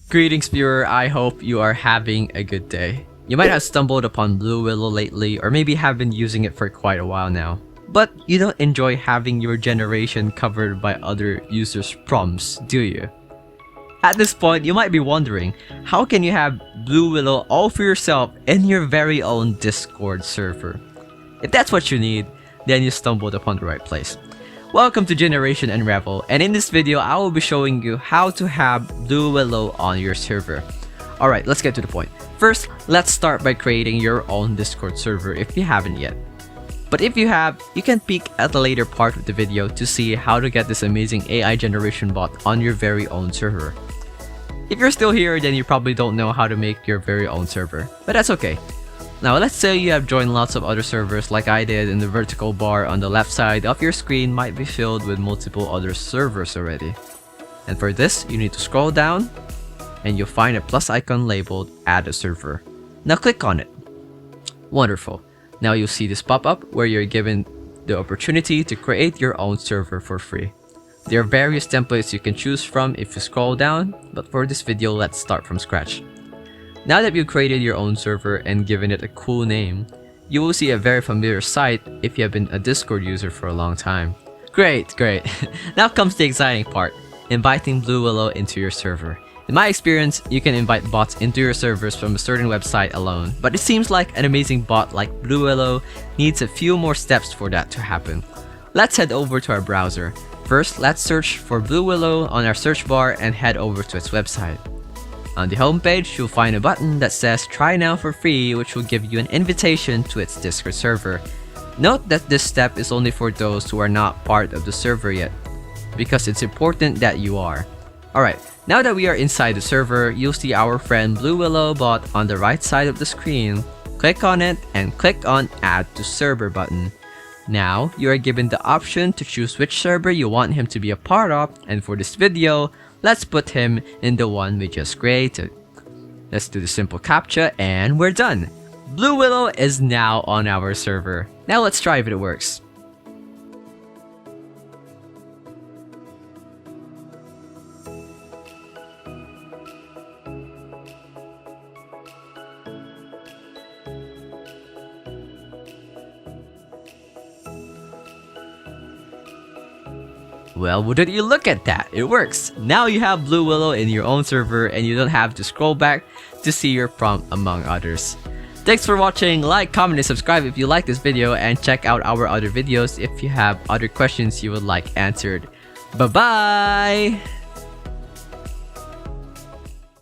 Greetings viewer, I hope you are having a good day. You might have stumbled upon Blue Willow lately or maybe have been using it for quite a while now. But you don't enjoy having your generation covered by other users' prompts, do you? At this point, you might be wondering, how can you have Blue Willow all for yourself in your very own Discord server? If that's what you need, then you stumbled upon the right place. Welcome to Generation Unravel, and in this video I will be showing you how to have Blue Willow on your server. Alright, let's get to the point. First, let's start by creating your own Discord server if you haven't yet. But if you have, you can peek at the later part of the video to see how to get this amazing AI generation bot on your very own server. If you're still here, then you probably don't know how to make your very own server, but that's okay. Now let's say you have joined lots of other servers like I did, and the vertical bar on the left side of your screen might be filled with multiple other servers already. And for this, you need to scroll down and you'll find a plus icon labeled Add a Server. Now click on it. Wonderful. Now you'll see this pop up where you're given the opportunity to create your own server for free. There are various templates you can choose from if you scroll down, but for this video, let's start from scratch. Now that you've created your own server and given it a cool name, you will see a very familiar sight if you have been a Discord user for a long time. Great! Now comes the exciting part, inviting Blue Willow into your server. In my experience, you can invite bots into your servers from a certain website alone, but it seems like an amazing bot like Blue Willow needs a few more steps for that to happen. Let's head over to our browser. First, let's search for Blue Willow on our search bar and head over to its website. On the homepage, you'll find a button that says Try Now for free, which will give you an invitation to its Discord server. Note that this step is only for those who are not part of the server yet, because it's important that you are. Alright, now that we are inside the server, you'll see our friend Blue Willow bot on the right side of the screen. Click on it and click on Add to Server button. Now, you are given the option to choose which server you want him to be a part of, and for this video, let's put him in the one we just created. Let's do the simple captcha and we're done! Blue Willow is now on our server. Now let's try if it works. Well, wouldn't you look at that? It works! Now you have Blue Willow in your own server and you don't have to scroll back to see your prompt among others. Thanks for watching, like, comment, and subscribe if you like this video, and check out our other videos if you have other questions you would like answered. Bye bye!